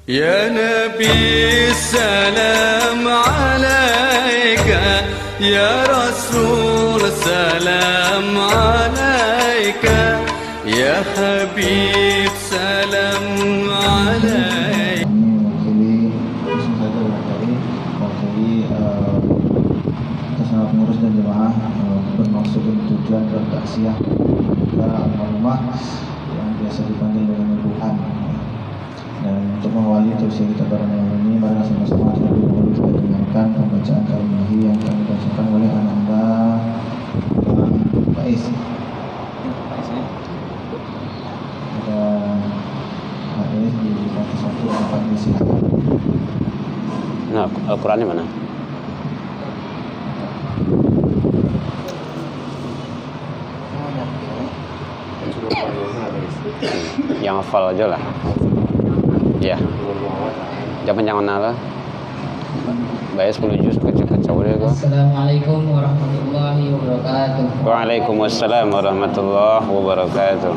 يا نبي السلام عليك يا رسول السلام عليك يا حبيب سلام عليك. Atas pengurus dan jemaah bermaksud tujuan bertaksiah kepada almarhumah yang biasa dipanggil dengan Tuhan. Dan untuk mengawali tausiah kita pada malam ini, mari sama-sama terlebih dahulu kita dengarkan pembacaan kalam-Ilahi yang akan dibacakan oleh Ananda Faiz. Ada Faiz di 114 silakan. Nah, Al-Qurannya mana? Yang hafal aja lah. Ya. Jangan lah. Bayar 10 juz kecil-kecil deh kok. Assalamualaikum warahmatullahi wabarakatuh. Waalaikumsalam warahmatullahi wabarakatuh.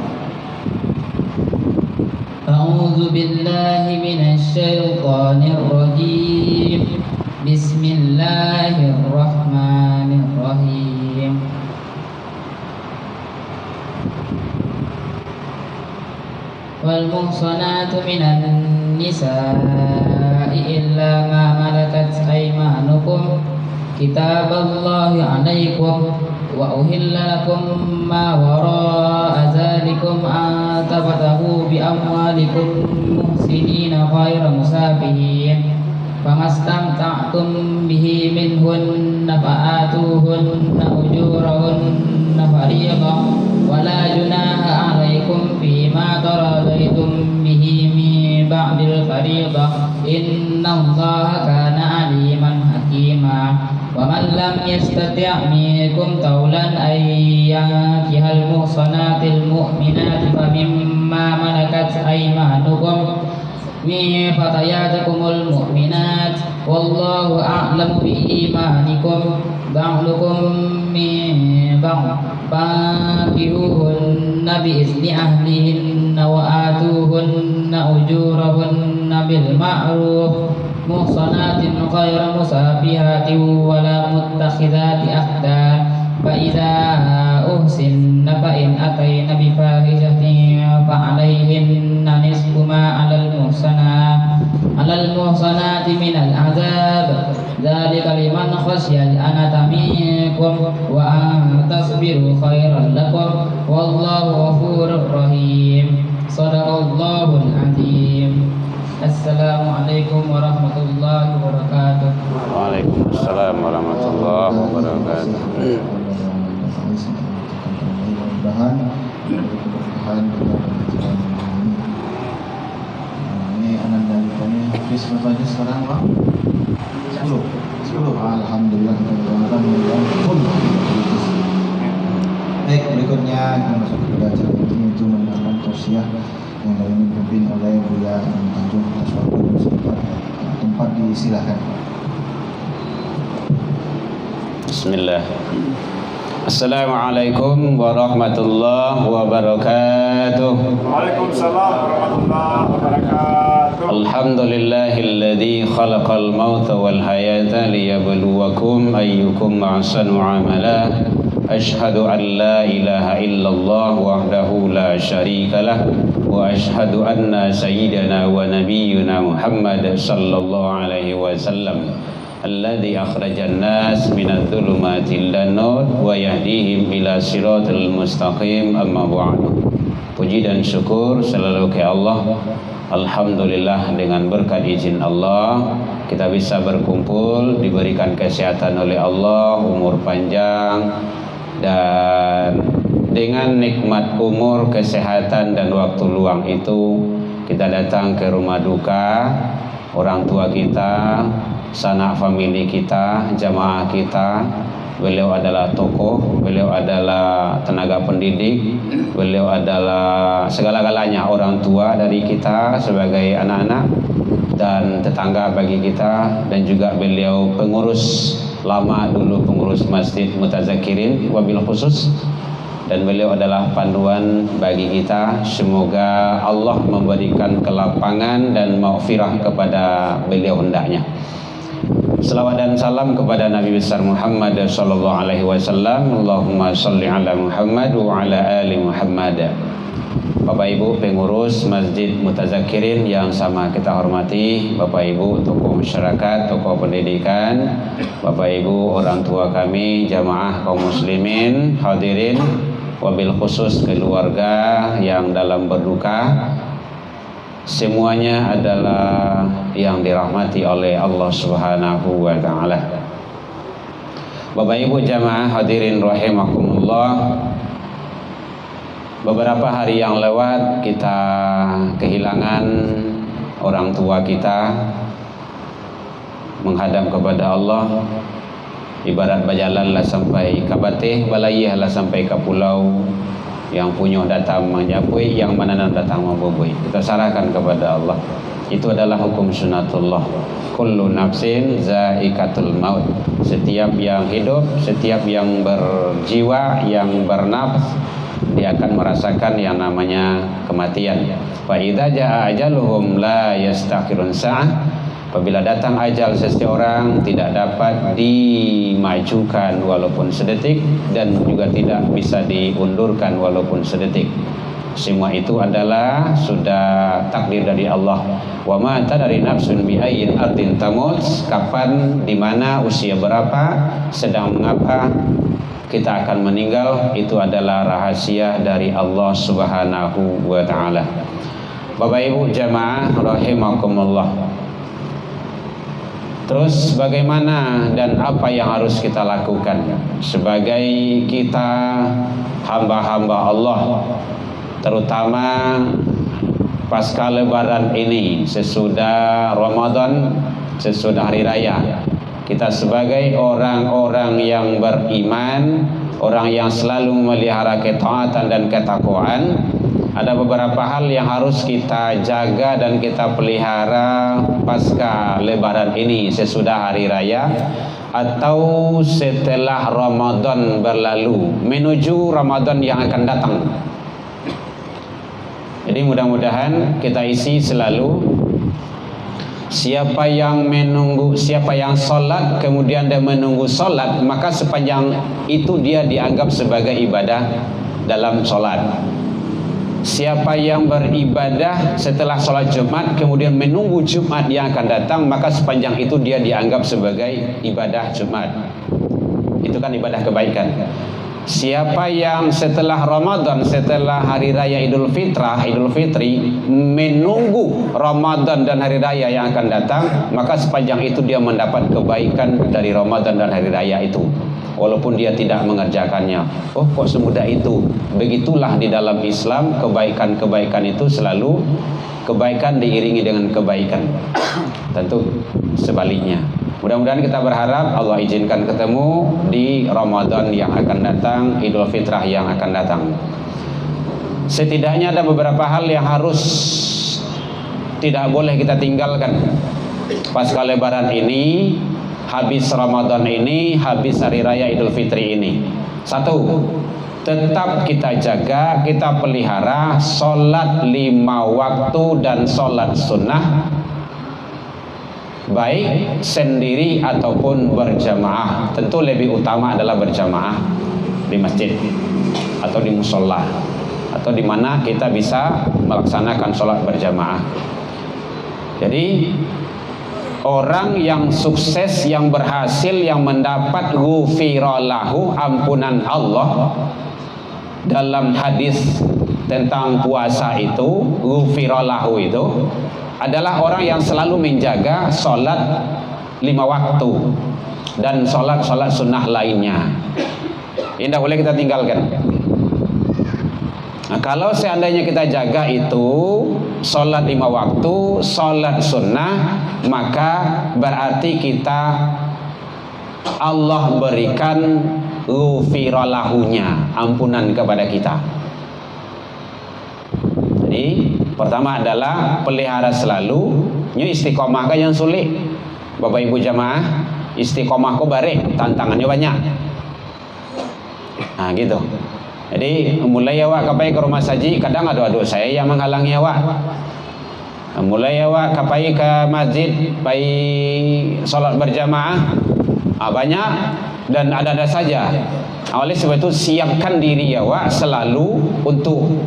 A'udzu billahi minasy syaithanir rajim. Bismillahirrahmanirrahim. Wal muhsanatu minan nisa'i illa ma malakat aymanukum kitaballahi 'alaikum wa uhilla lakum ma wara'a dzalikum an tabtahu bi amwalikum muhsinina ghayra musafihin famastamta'tum bihi minhunna fa'atuhunna ujurahunna fariidatan wa la junaha 'alaikum fima taradaitum bihi min ba'dil fariidah innallaha kana 'aliman hakima. Wa man lam yastati' minkum tawlan ay yankihal muhsanatil mu'minati famimma malakat aymanukum min fatayatikumul mu'minat wallahu a'lamu bi imanikum ba'dukum min ba'd fankihuhunna bi izni ahlihinna wa atuhunna ujurahunna bil ma'ruf muhsanatin ghayra musafihatin wala muttakhidati akhdan fa idza uhsinna fa in atayna bi fahishatin fa alayhinna nisfu ma 'alal muhsanati minal 'adzab dzalika liman khasyal anata minkum wa an tasbiru khairan lakum wallahu ghafurur rahim. Shadaqallahul 'azim. Assalamualaikum warahmatullahi wabarakatuh. Waalaikumsalam warahmatullahi wabarakatuh. Ini Ananda ini habis berapa aja sekarang Pak? 10. Alhamdulillah kita doakan pun. Baik, berikutnya kita masuk kepada acara ini yaitu mendengarkan tausiah yang kali ini dipimpin oleh Buya Tanjung atas waktu dan tempat disilakan. Bismillah. Assalamualaikum warahmatullahi wabarakatuh. Waalaikumsalam warahmatullahi wabarakatuh. Alhamdulillahilladzi khalaqal mauta wal hayata liyabluwakum ayyukum ahsanu amala. Ashhadu an la ilaha illallah wahdahu la syarika lah wa ashhadu anna sayyidana wa nabiyyuna Muhammad sallallahu alaihi wasallam alladzi akhrajan nas minadh dhulumati ilan nur wa yahdihim ila siratal mustaqim amma ba'du. Puji dan syukur selalu ke Allah. Alhamdulillah dengan berkat izin Allah kita bisa berkumpul, diberikan kesehatan oleh Allah, umur panjang, dan dengan nikmat umur, kesehatan dan waktu luang itu kita datang ke rumah duka orang tua kita, sanak famili kita, jamaah kita. Beliau adalah tokoh, beliau adalah tenaga pendidik, beliau adalah segala-galanya, orang tua dari kita sebagai anak-anak dan tetangga bagi kita, dan juga beliau pengurus lama dulu, pengurus Masjid Mutazakirin wabil khusus, dan beliau adalah panduan bagi kita. Semoga Allah memberikan kelapangan dan maghfirah kepada beliau hendaknya. Selawat dan salam kepada Nabi besar Muhammad sallallahu alaihi wasallam. Allahumma shalli ala Muhammad wa ala ali Muhammad. Bapak Ibu pengurus Masjid Mutazakirin yang sama kita hormati, Bapak Ibu tokoh masyarakat, tokoh pendidikan, Bapak Ibu orang tua kami, jamaah kaum muslimin, hadirin, wabil khusus keluarga yang dalam berduka. Semuanya adalah yang dirahmati oleh Allah Subhanahu wa taala. Bapak Ibu jamaah hadirin rahimakumullah. Beberapa hari yang lewat kita kehilangan orang tua kita, menghadap kepada Allah. Ibarat berjalan lah sampai ke batih, balayah lah sampai ke pulau, yang punya datang menjapui, yang mana datang membubui. Kita serahkan kepada Allah. Itu adalah hukum sunatullah. Kullu nafsin zaikatul maut. Setiap yang hidup, setiap yang berjiwa, yang bernafs, dia akan merasakan yang namanya kematian. Fa idza jaa ajaluhum la yastakhirun sa'ah. Apabila datang ajal seseorang tidak dapat dimajukan walaupun sedetik, dan juga tidak bisa diundurkan walaupun sedetik. Semua itu adalah sudah takdir dari Allah. Wa ma tadri nafsun bi ayyin ardin tamut. Kapan, di mana, usia berapa, sedang mengapa kita akan meninggal, itu adalah rahasia dari Allah Subhanahu wa taala. Bapak Ibu jamaah rahimakumullah. Terus bagaimana dan apa yang harus kita lakukan sebagai kita hamba-hamba Allah, terutama pasca lebaran ini, sesudah Ramadan, sesudah hari raya. Kita sebagai orang-orang yang beriman, orang yang selalu memelihara ketaatan dan ketakwaan, ada beberapa hal yang harus kita jaga dan kita pelihara pasca lebaran ini, sesudah hari raya atau setelah Ramadan berlalu menuju Ramadan yang akan datang. Jadi mudah-mudahan kita isi selalu, siapa yang menunggu, siapa yang sholat kemudian dia menunggu sholat, maka sepanjang itu dia dianggap sebagai ibadah dalam sholat. Siapa yang beribadah setelah sholat Jumat kemudian menunggu Jumat yang akan datang, maka sepanjang itu dia dianggap sebagai ibadah Jumat. Itu kan ibadah kebaikan. Siapa yang setelah Ramadan, setelah hari raya Idul Fitri menunggu Ramadan dan hari raya yang akan datang, maka sepanjang itu dia mendapat kebaikan dari Ramadan dan hari raya itu, walaupun dia tidak mengerjakannya. Oh, kok semudah itu? Begitulah di dalam Islam, kebaikan-kebaikan itu selalu kebaikan diiringi dengan kebaikan. Tentu sebaliknya. Mudah-mudahan kita berharap Allah izinkan ketemu di Ramadan yang akan datang, Idul Fitrah yang akan datang. Setidaknya ada beberapa hal yang harus tidak boleh kita tinggalkan pasca lebaran ini, habis Ramadan ini, habis hari raya Idul Fitri ini. Satu, tetap kita jaga, kita pelihara sholat 5 waktu dan sholat sunnah, baik sendiri ataupun berjamaah. Tentu lebih utama adalah berjamaah di masjid atau di musola atau di mana kita bisa melaksanakan sholat berjamaah. Jadi orang yang sukses, yang berhasil, yang mendapat ghufiralahu, ampunan Allah, dalam hadis tentang puasa itu, ghufiralahu itu adalah orang yang selalu menjaga sholat 5 waktu dan sholat sunnah lainnya. Ini tidak boleh kita tinggalkan. Nah, kalau seandainya kita jaga itu sholat 5 waktu, sholat sunnah, maka berarti kita Allah berikan ghufiralahunya, ampunan kepada kita. Jadi pertama adalah pelihara selalu, nyu istiqomah kan yang sulit. Bapak Ibu jamaah, istiqomah kok barek, tantangannya banyak. Nah gitu. Jadi mulai awak kapai ke rumah saji, kadang ada aduh saya yang menghalangi awak. Mulai awak kapai ke masjid, pai solat berjamaah, banyak dan ada saja. Oleh sebab itu siapkan diri awak selalu untuk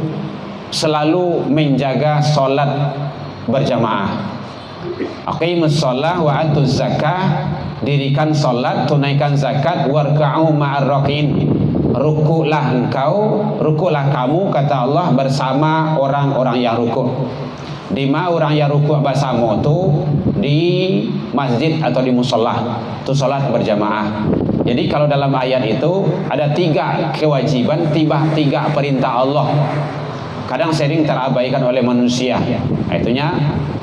selalu menjaga solat berjamaah. Aqimus shalah wa atuz zakah, dirikan solat, tunaikan zakat, warka'u ma'ar rakin. Rukuklah engkau, rukuklah kamu, kata Allah, bersama orang-orang yang rukuk. Di mana orang yang rukuk bersama tu? Di masjid atau di musola. Itu solat berjamaah. Jadi kalau dalam ayat itu ada 3 kewajiban, 3 perintah Allah. Kadang sering terabaikan oleh manusia. Itunya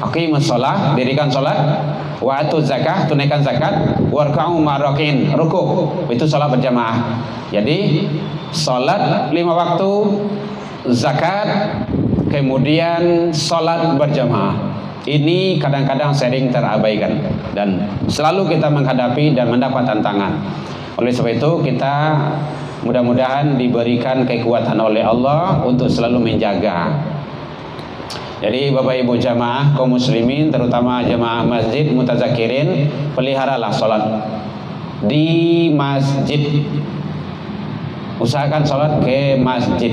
aqimus shalah, dirikan salat, wa atuz zakah, tunaikan zakat, warka'u ma'rakin, rukuk. Itu salat berjamaah. Jadi salat 5 waktu, zakat, kemudian salat berjamaah. Ini kadang-kadang sering terabaikan dan selalu kita menghadapi dan mendapat tantangan. Oleh sebab itu kita mudah-mudahan diberikan kekuatan oleh Allah untuk selalu menjaga. Jadi Bapak Ibu jamaah kaum muslimin, terutama jamaah masjid mutazakirin, peliharalah sholat di masjid. Usahakan sholat ke masjid.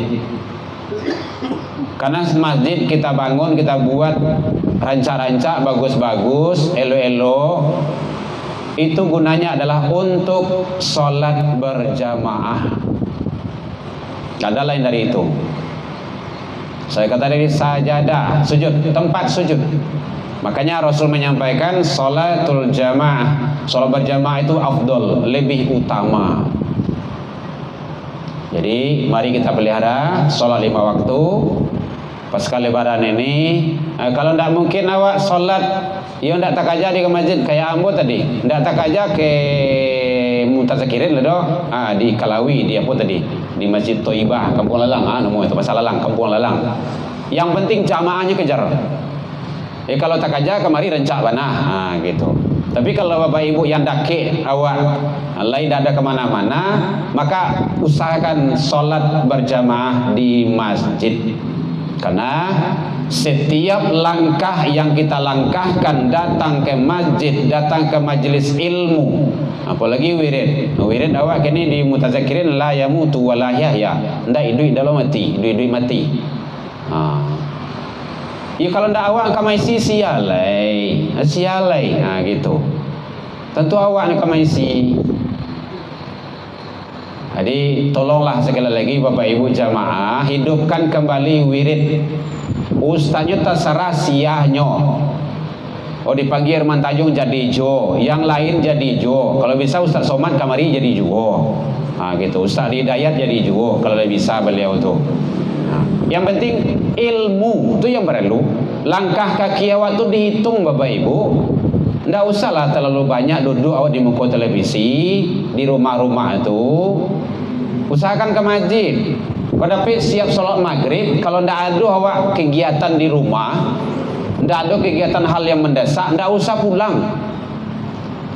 Karena masjid kita bangun, kita buat rancak-rancak bagus-bagus, elo-elo, itu gunanya adalah untuk sholat berjamaah. Tidak ada lain dari itu. Saya kata dari sajadah, sujud, tempat sujud. Makanya Rasul menyampaikan sholatul jamaah, sholat berjamaah itu afdol, lebih utama. Jadi mari kita pelihara sholat 5 waktu. Pasca lebaran ini, kalau tidak mungkin awak sholat, ya tidak tak aja di masjid kayak ambo tadi, tidak tak aja ke mutazakirin lah di Kalawi, di apa tadi, di Masjid Toibah, Kampung Lalang, nama itu Pasar Lalang, Kampung Lalang. Yang penting jamaahnya kejar. Kalau tak aja kemari rencak banah, gitu. Tapi kalau Bapak Ibu yang dake awak lain tidak ada kemana-mana, maka usahakan sholat berjamaah di masjid. Karena setiap langkah yang kita langkahkan, datang ke masjid, datang ke majelis ilmu, apalagi wirid. Wirid awak kini di mutazakirin la yamutu wa la yahya. Ndak hidup dalam mati, hidup mati. Ya kalau ndak awak kamai sialai, gitu. Tentu awak ni kamai si. Jadi tolonglah sekali lagi Bapak Ibu jamaah, hidupkan kembali wirid. Ustaznya terserah siahnya. Oh dipanggil Mantajung jadi Jo, yang lain jadi Jo. Kalau bisa Ustaz Somad kamari jadi Jo. Gitu. Ustaz Hidayat jadi Jo kalau bisa beliau tuh. Yang penting ilmu itu yang perlu. Langkah kaki awak tuh dihitung Bapak Ibu. Nggak usahlah terlalu banyak duduk awak di muka televisi, di rumah-rumah itu. Usahakan ke masjid. Tapi siap sholat maghrib, kalau ndak ada awak kegiatan di rumah, ndak ada kegiatan hal yang mendesak, ndak usah pulang.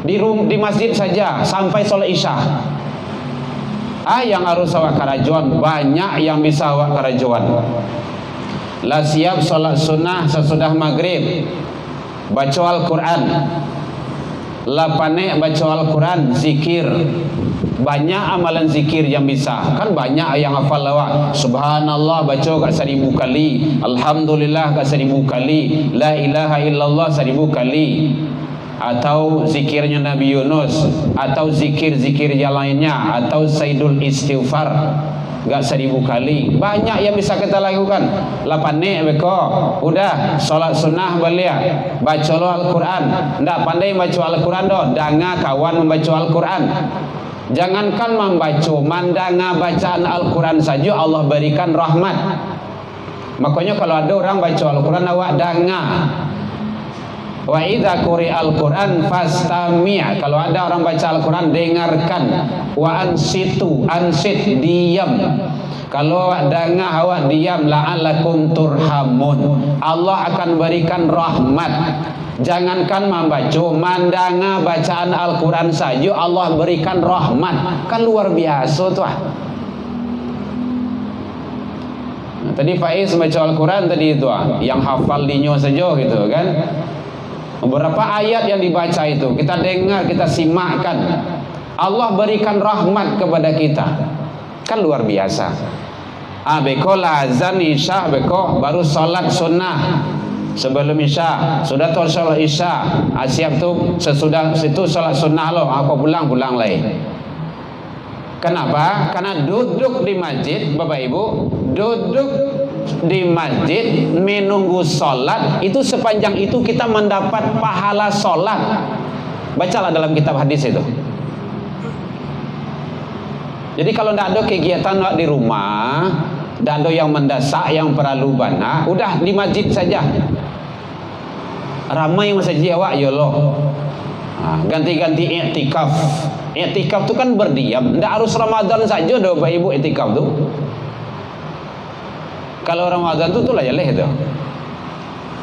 Di masjid saja sampai sholat isya. Yang harus awak karajuan, banyak yang bisa awak karajuan. Lah siap sholat sunnah sesudah maghrib, baca Al-Quran, lapane baca Al-Quran, zikir. Banyak amalan zikir yang bisa. Kan banyak yang hafal awak. Subhanallah baca kat 1000 kali, Alhamdulillah kat 1000 kali, La ilaha illallah 1000 kali. Atau zikirnya Nabi Yunus, atau zikir-zikir yang lainnya, atau Sayyidul Istighfar gak 1000 kali. Banyak yang bisa kita lakukan. Lapane beko udah sholat sunnah belia, baca lo Al-Quran. Ndak pandai baca Al-Quran doh, danga kawan membaca Al-Quran. Jangankan membaca, mandanga bacaan Al-Quran saja Allah berikan rahmat. Makanya kalau ada orang baca Al-Quran awak danga. Wa idza quri'al Quran fastami'. Kalau ada orang baca Al-Quran dengarkan. Wa ansitu, ansit, diam. Kalau awak danga awak diam, la'allakum turhamun. Allah akan berikan rahmat. Jangankan membaca, mandanga bacaan Al-Quran saja Allah berikan rahmat. Kan luar biasa tuh. Tadi Faiz baca Al-Quran tadi itu yang hafal dinyo saja gitu kan. Beberapa ayat yang dibaca itu kita dengar, kita simakkan. Allah berikan rahmat kepada kita. Kan luar biasa. Beko azan isya, beko baru salat sunnah sebelum isya, sudah tuh salat isya, siap tuh sesudah situ salat sunnah loh, aku pulang lagi. Kenapa? Karena duduk di masjid, Bapak Ibu, duduk di masjid menunggu sholat, itu sepanjang itu kita mendapat pahala sholat. Bacalah dalam kitab hadis itu. Jadi kalau tidak ada kegiatan di rumah, tidak ada yang mendesak, yang perlu bana, udah di masjid saja. Ramai masjid awak ya loh. Ganti-ganti i'tikaf. I'tikaf itu kan berdiam, tidak harus Ramadan saja doh Bapak Ibu i'tikaf tuh. Kalau Ramadan itu lah ya leh itu.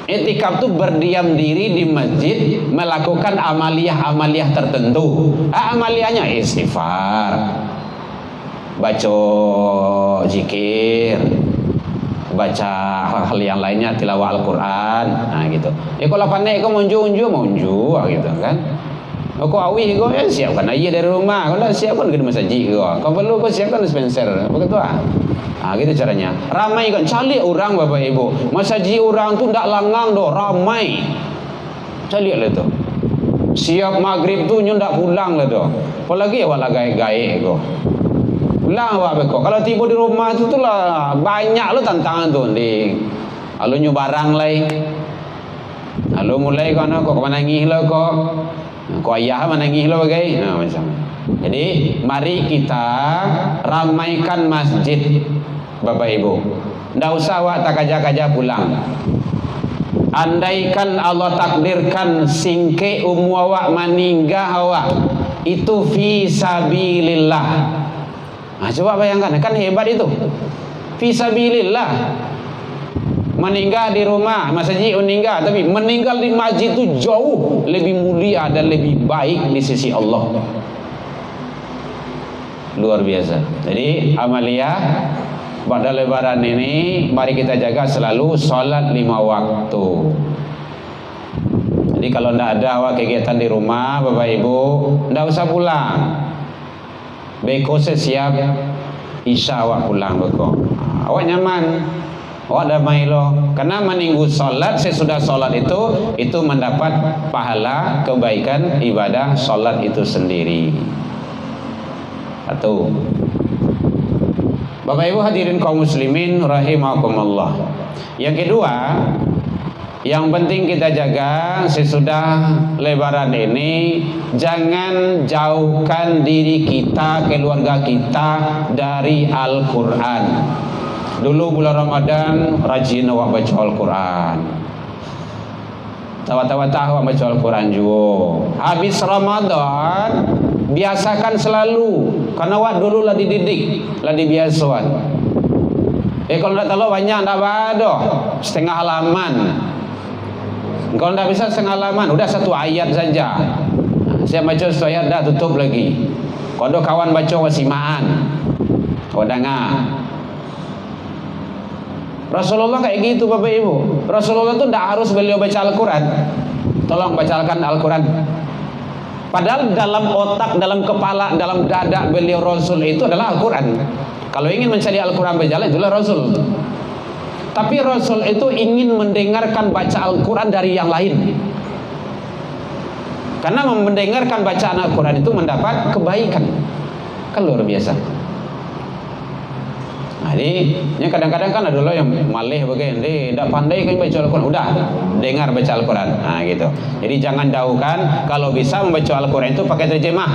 I'tikaf itu berdiam diri di masjid melakukan amaliyah tertentu. Amaliyahnya istighfar, baca zikir, baca hal-hal yang lainnya, tilawah Al-Quran, nah gitu. Kalau pandai kau munju gitu kan. Kau awi kau siapkan aja dari rumah, kau siapkan ke masjid kau perlu kau siapkan dispenser, begitu gitu caranya. Ramai kan, cari orang Bapak Ibu, masjid orang tu tidak langang doh, ramai. Cari lah tu. Siap maghrib tu ndak pulang lah doh. Apalagi awak gae kau. Pulang awak beko. Kalau tiba di rumah tu lah banyak lo tantangan tu di. Lalu barang lai. Lalu mulai kau nak kau menangis lo kau. Kau ayah menangis lo bagai. Nah macam. Jadi mari kita ramaikan masjid, Bapak Ibu. Ndak usah awak tak kaja pulang. Andaikan Allah takdirkan singke awak meninggal awak, itu fi sabilillah. Coba bayangkan, kan hebat itu. Fi sabilillah. Meninggal di rumah, masjid meninggal, tapi meninggal di masjid itu jauh lebih mulia dan lebih baik di sisi Allah. Luar biasa. Jadi amaliyah pada lebaran ini mari kita jaga selalu sholat 5 waktu. Jadi kalau tidak ada kegiatan di rumah Bapak Ibu, tidak usah pulang. Beko siap isya awak pulang beko. Awak nyaman, awak damai loh. Karena menunggu sholat, sesudah sholat itu mendapat pahala kebaikan ibadah sholat itu sendiri. Satu. Bapak Ibu hadirin kaum muslimin rahimakumullah. Yang kedua, yang penting kita jaga sesudah lebaran ini, jangan jauhkan diri kita, keluarga kita dari Al-Quran. Dulu bulan Ramadan rajin awak baca Al-Quran, tawa-tawa awak baca Al-Quran juga. Habis Ramadan biasakan selalu, karena awak dulu lah dididik, lah dibiasakan. Kalau tidak tahu banyak, tidak ada setengah halaman. Kalau tidak bisa setengah halaman, udah 1 ayat saja. Saya baca 1 ayat, dah tutup lagi. Kalau kawan baca wasimaan, kau dengar. Rasulullah kayak gitu Bapak Ibu. Rasulullah itu tidak harus beliau baca Al-Quran. Tolong bacakan Al-Quran. Padahal dalam otak, dalam kepala, dalam dada beliau Rasul itu adalah Al-Quran. Kalau ingin mencari Al-Quran berjalan, itulah Rasul. Tapi Rasul itu ingin mendengarkan baca Al-Quran dari yang lain. Karena mendengarkan bacaan Al-Quran itu mendapat kebaikan. Kan luar biasa. Jadi kadang-kadang kan ada loh yang malih begini, tidak pandai kan baca Al-Quran, udah dengar baca Al-Quran, gitu. Jadi jangan jauhkan. Kalau bisa membaca Al-Quran itu pakai terjemah,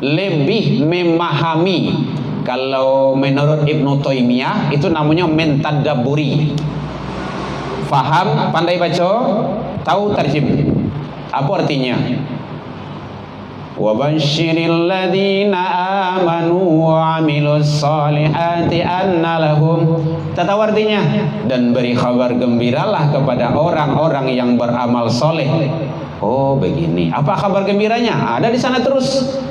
lebih memahami. Kalau menurut Ibnu Taimiyah itu namanya mentadabburi. Faham, pandai baca, tahu terjem. Apa artinya? Wa basyiril ladzina amanu wa 'amilus solihati anna lahum. Tahu artinya? Dan beri kabar gembiralah kepada orang-orang yang beramal soleh. Oh begini. Apa kabar gembiranya? Ada di sana terus.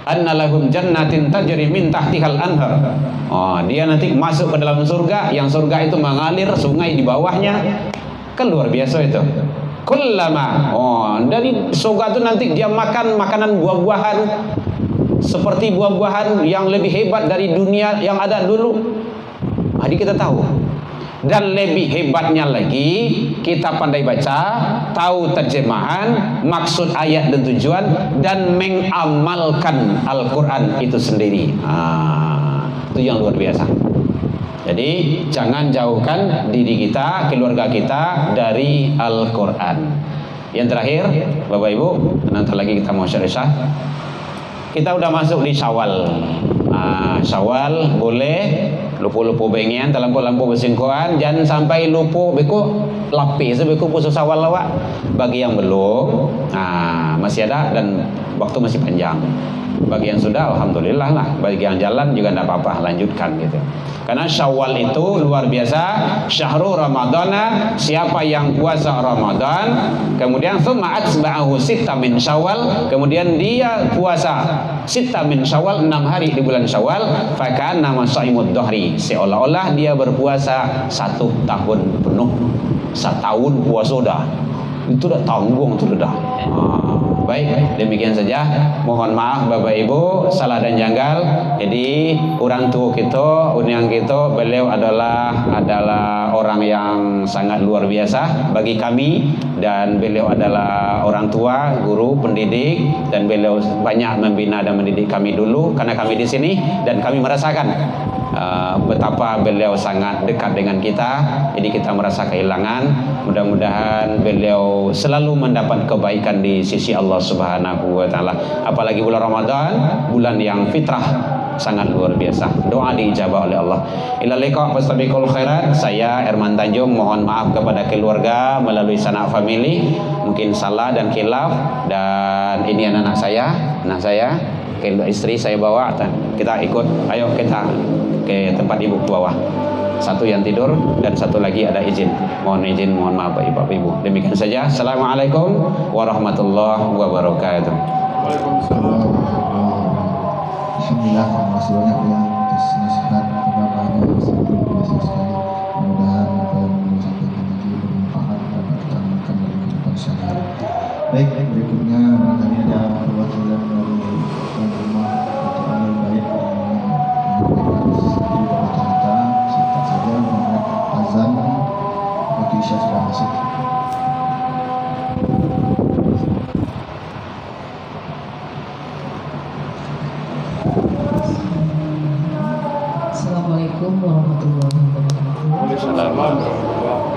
anna lahum jannatin tajri min tahtihal anhar. Oh, dia nanti masuk ke dalam surga, yang surga itu mengalir sungai di bawahnya. Kan luar biasa itu. Kullama, dari surga itu nanti dia makan makanan buah-buahan seperti buah-buahan yang lebih hebat dari dunia yang ada dulu. Jadi kita tahu. Dan lebih hebatnya lagi, kita pandai baca, tahu terjemahan, maksud ayat dan tujuan, dan mengamalkan Al-Quran itu sendiri. Itu yang luar biasa. Jadi jangan jauhkan diri kita, keluarga kita dari Al-Quran. Yang terakhir, Bapak Ibu, nanti lagi kita mau syarih. Kita udah masuk di Syawal. Syawal boleh lupu-lupu bengian lampu-lampu bersingkuan, jangan sampai lupu beku lapis beku puasa Syawal lawak. Bagi yang belum, masih ada dan waktu masih panjang. Bagi yang sudah, alhamdulillah lah. Bagi yang jalan juga tidak apa-apa, lanjutkan gitu. Karena Syawal itu luar biasa. Syahrul Ramadana, siapa yang puasa Ramadan, kemudian tsumma atsba'ahu sitta min Syawal, kemudian dia puasa sitta min Syawal, 6 hari di bulan Syawal, fakana masaimud dhahri, seolah-olah dia berpuasa 1 tahun penuh. 1 tahun puasa dah. Itu dah tanggung itu dah. Baik, demikian saja. Mohon maaf Bapak Ibu, salah dan janggal. Jadi orang tua kita, uniang kita, beliau adalah orang yang sangat luar biasa bagi kami, dan beliau adalah orang tua, guru, pendidik, dan beliau banyak membina dan mendidik kami dulu karena kami di sini dan kami merasakan betapa beliau sangat dekat dengan kita. Jadi kita merasa kehilangan. Mudah-mudahan beliau selalu mendapat kebaikan di sisi Allah Subhanahu wa taala. Apalagi bulan Ramadan, bulan yang fitrah sangat luar biasa. Doa diijabah oleh Allah. Ila liqa fastabiqul khairat. Saya Herman Tanjung mohon maaf kepada keluarga melalui Sanak Family, mungkin salah dan khilaf, dan ini anak saya, istri saya bawa, kita ikut, ayo kita ke tempat ibu ke bawah. Satu yang tidur dan satu lagi ada izin. Mohon maaf Bapak Ibu. Demikian saja. Assalamualaikum warahmatullahi wabarakatuh. Waalaikumsalam. Alhamdulillah, terima kasih banyak ya atas nasihat pendampingnya, sangat luar biasa sekali. Mudah-mudahan apa yang beliau sampaikan tadi bermanfaat dan kita amalkan dari kehidupan sehari-hari. Baik, berikutnya barangkali ada perwakilan dari tuan rumah atau ahli bait yang menyampaikan sedikit kata-kata. Singkat saja, mengingat azan waktu isya sudah masuk. Assalamualaikum warahmatullahi wabarakatuh. Waalaikumsalam warahmatullahi wabarakatuh.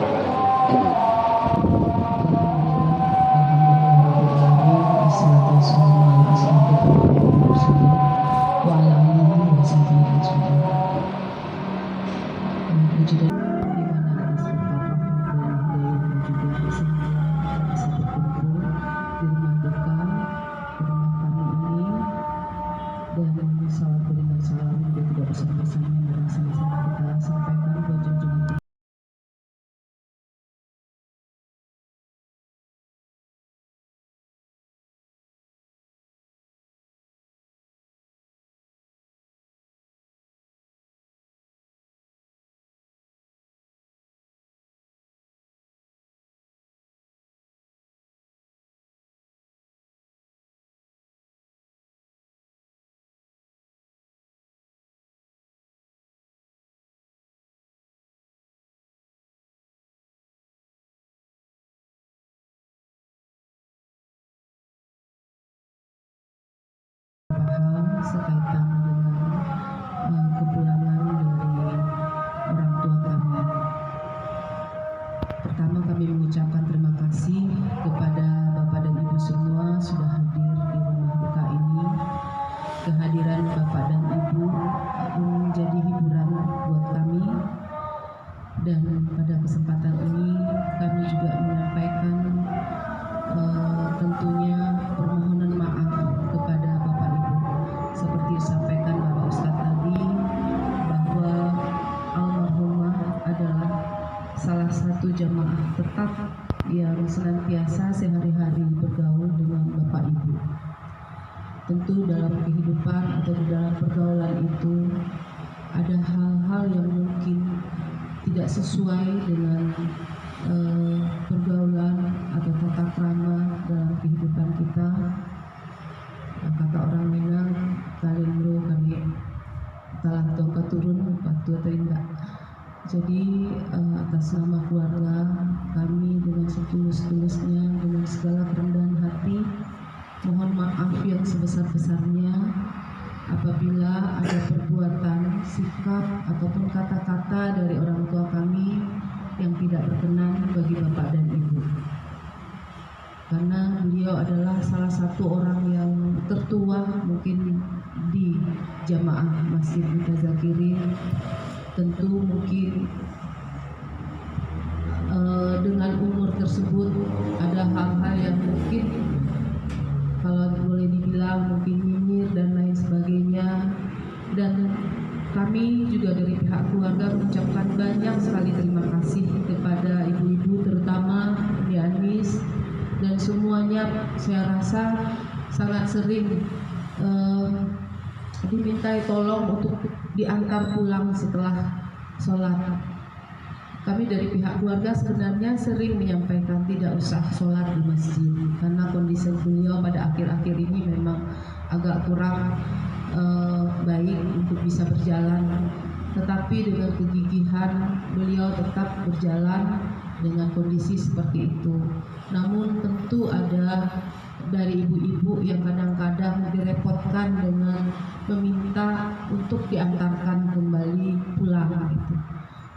Sekaitan dengan kepulangan dari orang tua kami. Pertama, kami mengucapkan terima kasih kepada Bapak dan Ibu semua sudah hadir di rumah duka ini. Kehadiran Bapak dan Ibu menjadi hiburan buat kami, dan pada kesempatan ini kami juga menyampaikan tentunya permohonan maaf kepada Bapak Ibu. Seperti disampaikan Bapak Ustadz tadi, bahwa almarhumah adalah salah satu jamaah tetap yang senantiasa sehari-hari bergaul dengan Bapak Ibu. tentu dalam kehidupan atau di dalam pergaulan itu ada hal-hal yang mungkin tidak sesuai dengan pergaulan atau tata krama dalam kehidupan kita. Kata orang Minang, kalian bro kami telah tongkat turun batu atau enggak. Jadi atas nama keluarga kami dengan setulus-tulusnya, dengan segala kerendahan hati, mohon maaf yang sebesar-besarnya apabila ada perbuatan, sikap ataupun kata-kata dari orang tua kami yang tidak berkenan bagi Bapak dan Ibu. Karena beliau adalah salah satu orang yang tertua mungkin di jamaah Masjid Mutazakirin. Tentu mungkin dengan umur tersebut ada hal-hal yang mungkin kalau boleh dibilang mungkin nyinyir dan lain sebagainya, dan kami juga dari pihak keluarga mengucapkan banyak sekali terima kasih kepada ibu-ibu, terutama Di Anis, dan semuanya saya rasa sangat sering dimintai tolong untuk diantar pulang setelah sholat. Kami dari pihak keluarga sebenarnya sering menyampaikan tidak usah sholat di masjid karena kondisi beliau pada akhir-akhir ini memang agak kurang baik untuk bisa berjalan. Tetapi dengan kegigihan beliau tetap berjalan dengan kondisi seperti itu. Namun tentu ada dari ibu-ibu yang kadang-kadang direpotkan dengan meminta untuk diantarkan kembali pulang gitu.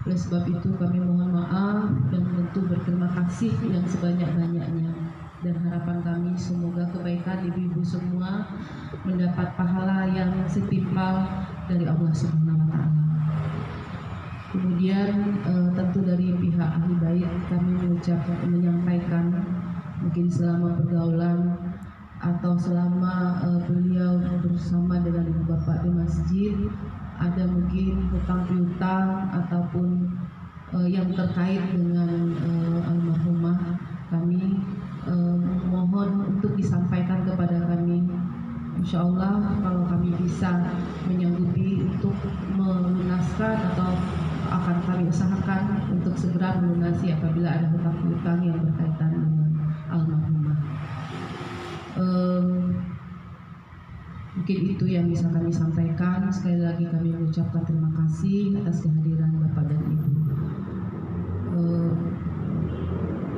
Oleh sebab itu kami mohon maaf dan tentu berterima kasih yang sebanyak-banyaknya, dan harapan kami semoga kebaikan ibu-ibu semua mendapat pahala yang setimpal dari Allah Subhanahu wa taala. Kemudian tentu dari pihak ahli bait kami menyampaikan mungkin selama pergaulan atau selama beliau bersama dengan ibu bapak di masjid ada mungkin hutang piutang ataupun yang terkait dengan almarhumah, kami mohon untuk disampaikan kepada kami. Insya Allah kalau kami bisa menyanggupi untuk melunaskan atau akan kami usahakan untuk segera melunasi apabila ada hutang piutang yang berkaitan dengan almarhumah. Mungkin itu yang bisa kami sampaikan. Sekali lagi kami mengucapkan terima kasih atas kehadiran Bapak dan Ibu.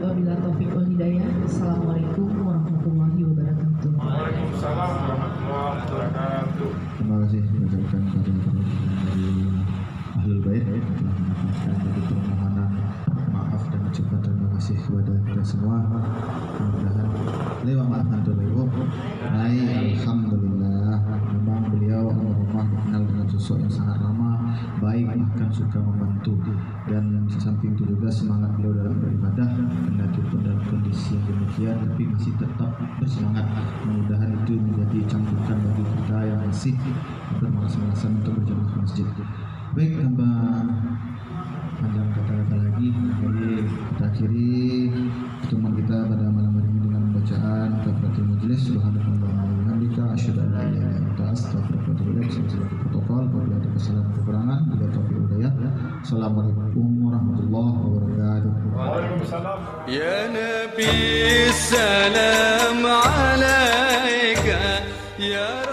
Wabillahi taufiq wal hidayah. Assalamualaikum warahmatullahi wabarakatuh. Waalaikumsalam warahmatullahi wabarakatuh. Terima kasih diucapkan kepada dari Ahlul Bait telah menyampaikan dari permohonan maaf dan ucapan terima kasih kepada kita semua. Mudah-mudahan beliau maafkan beliau. Alhamdulillah, memang beliau almarhumah dikenal dengan sosok yang sangat ramah, baik, bahkan suka membantu, dan di samping itu juga semangat beliau dalam beribadah, kendati pun dalam kondisi yang demikian tapi masih tetap bersemangat. Mudah-mudahan itu menjadi cambukan bagi kita yang masih bermalas-malasan untuk berjamaah ke masjid. Baik, tanpa panjang kata-kata lagi, jadi kita akhiri pertemuan kita pada malam hari ini dengan bacaan kafaratul majelis. Subhanallah wa bihamdika asyhadu an la ilaha illa anta astaghfiruka wa atubu ilaik. Sebagai protokol, apabila ada kesalahan kekurangan, bila taufiq hidayah. Assalamualaikum warahmatullahi wabarakatuh. Waalaikumsalam. يا نبي السلام عليك يا